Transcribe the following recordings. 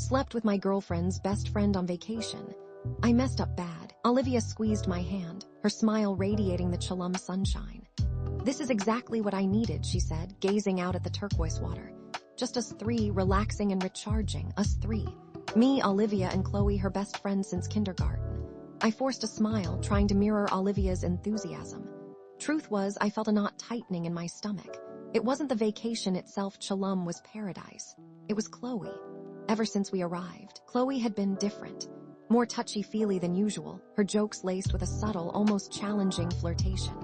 Slept with my girlfriend's best friend on vacation. I messed up bad. Olivia squeezed my hand, her smile radiating the Tulum sunshine. This is exactly what I needed, she said, gazing out at the turquoise water. Just us three, relaxing and recharging, us three. Me, Olivia, and Chloe, her best friend since kindergarten. I forced a smile, trying to mirror Olivia's enthusiasm. Truth was, I felt a knot tightening in my stomach. It wasn't the vacation itself, Tulum was paradise. It was Chloe. Ever since we arrived, Chloe had been different. More touchy-feely than usual, her jokes laced with a subtle, almost challenging flirtation.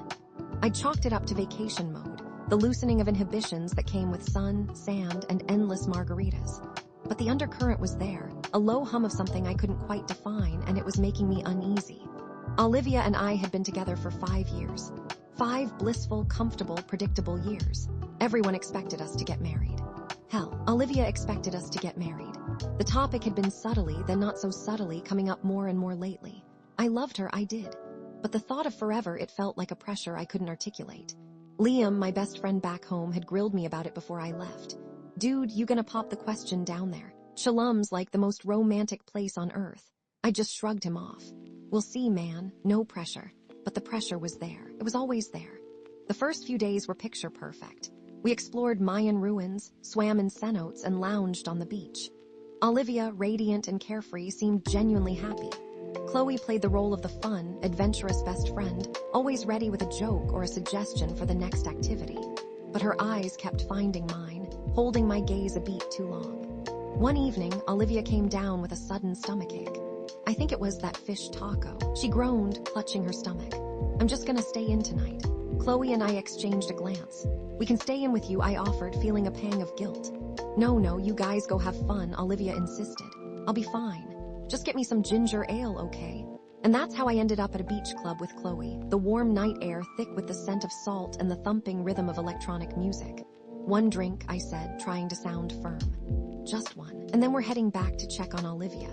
I chalked it up to vacation mode, the loosening of inhibitions that came with sun, sand, and endless margaritas. But the undercurrent was there, a low hum of something I couldn't quite define, and it was making me uneasy. Olivia and I had been together for 5 years. 5 blissful, comfortable, predictable years. Everyone expected us to get married. Hell, Olivia expected us to get married. The topic had been subtly, then not so subtly, coming up more and more lately. I loved her, I did. But the thought of forever, it felt like a pressure I couldn't articulate. Liam, my best friend back home, had grilled me about it before I left. Dude, you gonna pop the question down there? Tulum's like the most romantic place on earth. I just shrugged him off. We'll see, man, no pressure. But the pressure was there. It was always there. The first few days were picture perfect. We explored Mayan ruins, swam in cenotes, and lounged on the beach. Olivia, radiant and carefree, seemed genuinely happy. Chloe played the role of the fun, adventurous best friend, always ready with a joke or a suggestion for the next activity. But her eyes kept finding mine, holding my gaze a beat too long. One evening, Olivia came down with a sudden stomachache. I think it was that fish taco. She groaned, clutching her stomach. I'm just gonna stay in tonight. Chloe and I exchanged a glance. We can stay in with you, I offered, feeling a pang of guilt. No, you guys go have fun, Olivia insisted. I'll be fine. Just get me some ginger ale, okay? And that's how I ended up at a beach club with Chloe, the warm night air thick with the scent of salt and the thumping rhythm of electronic music. One drink, I said, trying to sound firm. Just one. And then we're heading back to check on Olivia.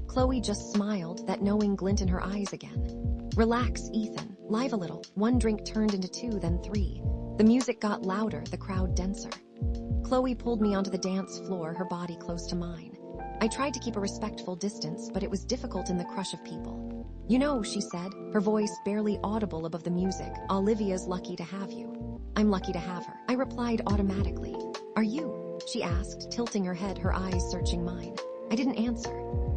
Chloe just smiled, that knowing glint in her eyes again. Relax, Ethan. Live a little. One drink turned into 2, then 3. The music got louder, the crowd denser. Chloe pulled me onto the dance floor, her body close to mine. I tried to keep a respectful distance, but it was difficult in the crush of people. You know, she said, her voice barely audible above the music, Olivia's lucky to have you. I'm lucky to have her, I replied automatically. Are you? She asked, tilting her head, her eyes searching mine. I didn't answer.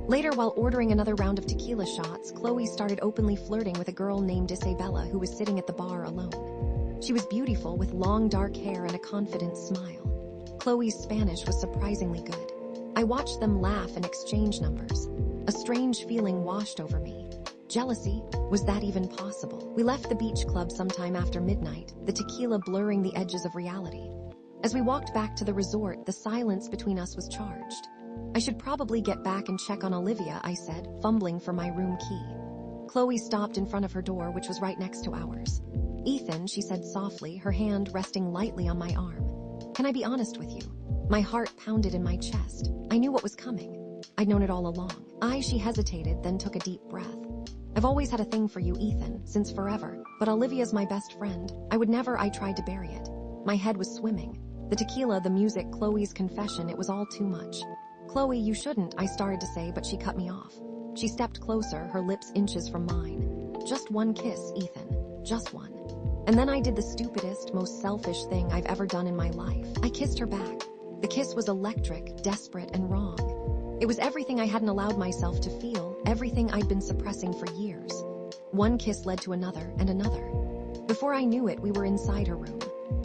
Later, while ordering another round of tequila shots, Chloe started openly flirting with a girl named Isabella who was sitting at the bar alone. She was beautiful, with long dark hair and a confident smile. Chloe's Spanish was surprisingly good. I watched them laugh and exchange numbers. A strange feeling washed over me. Jealousy? Was that even possible? We left the beach club sometime after midnight, the tequila blurring the edges of reality. As we walked back to the resort, the silence between us was charged. I should probably get back and check on Olivia, I said, fumbling for my room key. Chloe stopped in front of her door, which was right next to ours. Ethan, she said softly, her hand resting lightly on my arm. Can I be honest with you? My heart pounded in my chest. I knew what was coming. I'd known it all along. She hesitated, then took a deep breath. I've always had a thing for you, Ethan, since forever, but Olivia's my best friend. I tried to bury it. My head was swimming. The tequila, the music, Chloe's confession, it was all too much. Chloe, you shouldn't, I started to say, but she cut me off. She stepped closer, her lips inches from mine. Just one kiss, Ethan. Just one. And then I did the stupidest, most selfish thing I've ever done in my life. I kissed her back. The kiss was electric, desperate, and wrong. It was everything I hadn't allowed myself to feel, everything I'd been suppressing for years. One kiss led to another and another. Before I knew it, we were inside her room.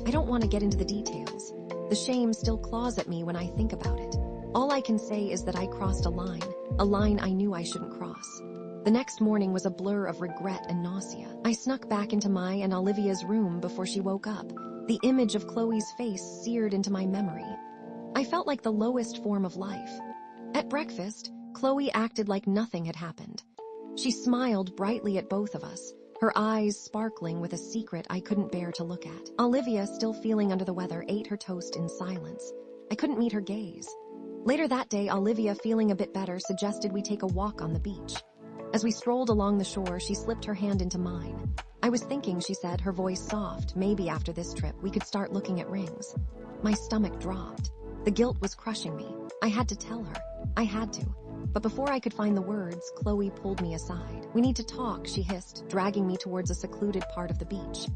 I don't want to get into the details. The shame still claws at me when I think about it. All I can say is that I crossed a line I knew I shouldn't cross. The next morning was a blur of regret and nausea. I snuck back into my and Olivia's room before she woke up, the image of Chloe's face seared into my memory. I felt like the lowest form of life. At breakfast, Chloe acted like nothing had happened. She smiled brightly at both of us, her eyes sparkling with a secret I couldn't bear to look at. Olivia, still feeling under the weather, ate her toast in silence. I couldn't meet her gaze. Later that day, Olivia, feeling a bit better, suggested we take a walk on the beach. As we strolled along the shore, she slipped her hand into mine. I was thinking, she said, her voice soft, maybe after this trip we could start looking at rings. My stomach dropped. The guilt was crushing me. I had to tell her. I had to. But before I could find the words, Chloe pulled me aside. "We need to talk," she hissed, dragging me towards a secluded part of the beach.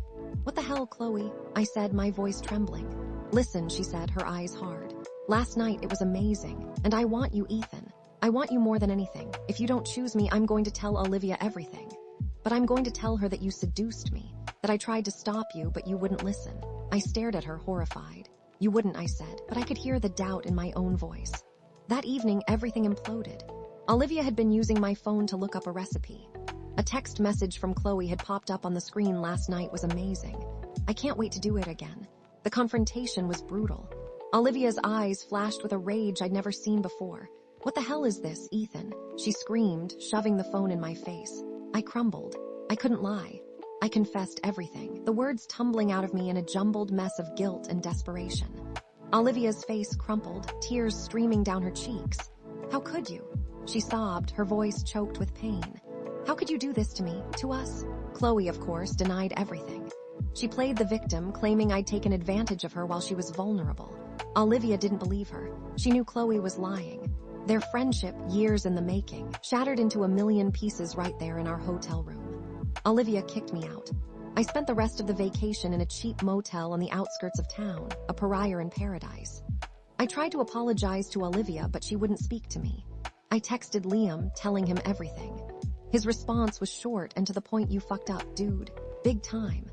"What the hell, Chloe?" I said, my voice trembling. "Listen," she said, her eyes hard. "Last night it was amazing, and I want you, Ethan. I want you more than anything. If you don't choose me, I'm going to tell Olivia everything. But I'm going to tell her that you seduced me, that I tried to stop you, but you wouldn't listen." I stared at her, horrified. "You wouldn't," I said, but I could hear the doubt in my own voice. That evening, everything imploded. Olivia had been using my phone to look up a recipe. A text message from Chloe had popped up on the screen last night. Was amazing. I can't wait to do it again. The confrontation was brutal. Olivia's eyes flashed with a rage I'd never seen before. "What the hell is this, Ethan?" she screamed, shoving the phone in my face. I crumbled. I couldn't lie. I confessed everything, the words tumbling out of me in a jumbled mess of guilt and desperation. Olivia's face crumpled, tears streaming down her cheeks. "How could you?" she sobbed, her voice choked with pain. "How could you do this to me, to us?" Chloe, of course, denied everything. She played the victim, claiming I'd taken advantage of her while she was vulnerable. Olivia didn't believe her. She knew Chloe was lying. Their friendship, years in the making, shattered into a million pieces right there in our hotel room. Olivia kicked me out. I spent the rest of the vacation in a cheap motel on the outskirts of town, a pariah in paradise. I tried to apologize to Olivia, but she wouldn't speak to me. I texted Liam, telling him everything. His response was short and to the point. "You fucked up, dude. Big time."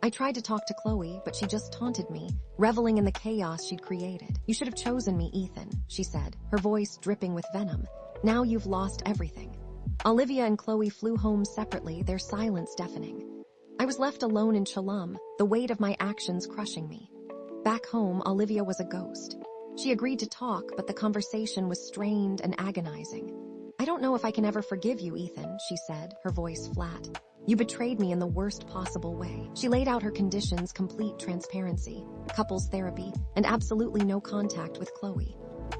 I tried to talk to Chloe, but she just taunted me, reveling in the chaos she'd created. "You should have chosen me, Ethan," she said, her voice dripping with venom. "Now you've lost everything." Olivia and Chloe flew home separately, their silence deafening. I was left alone in Tulum, the weight of my actions crushing me. Back home, Olivia was a ghost. She agreed to talk, but the conversation was strained and agonizing. "I don't know if I can ever forgive you, Ethan," she said, her voice flat. "You betrayed me in the worst possible way." She laid out her conditions: complete transparency, couples therapy, and absolutely no contact with Chloe.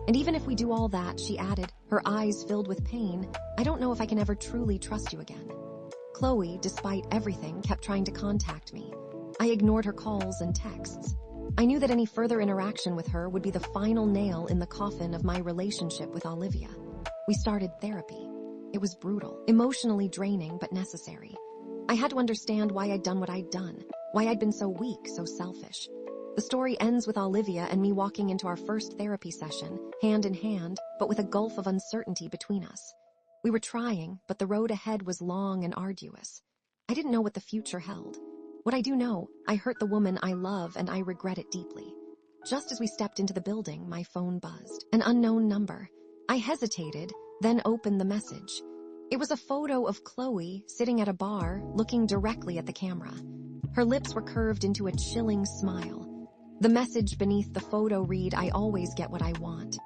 "And even if we do all that," she added, her eyes filled with pain, "I don't know if I can ever truly trust you again." Chloe, despite everything, kept trying to contact me. I ignored her calls and texts. I knew that any further interaction with her would be the final nail in the coffin of my relationship with Olivia. We started therapy. It was brutal, emotionally draining, but necessary. I had to understand why I'd done what I'd done, why I'd been so weak, so selfish. The story ends with Olivia and me walking into our first therapy session, hand in hand, but with a gulf of uncertainty between us. We were trying, but the road ahead was long and arduous. I didn't know what the future held. What I do know, I hurt the woman I love and I regret it deeply. Just as we stepped into the building, my phone buzzed. An unknown number. I hesitated, then opened the message. It was a photo of Chloe sitting at a bar, looking directly at the camera. Her lips were curved into a chilling smile. The message beneath the photo read, "I always get what I want."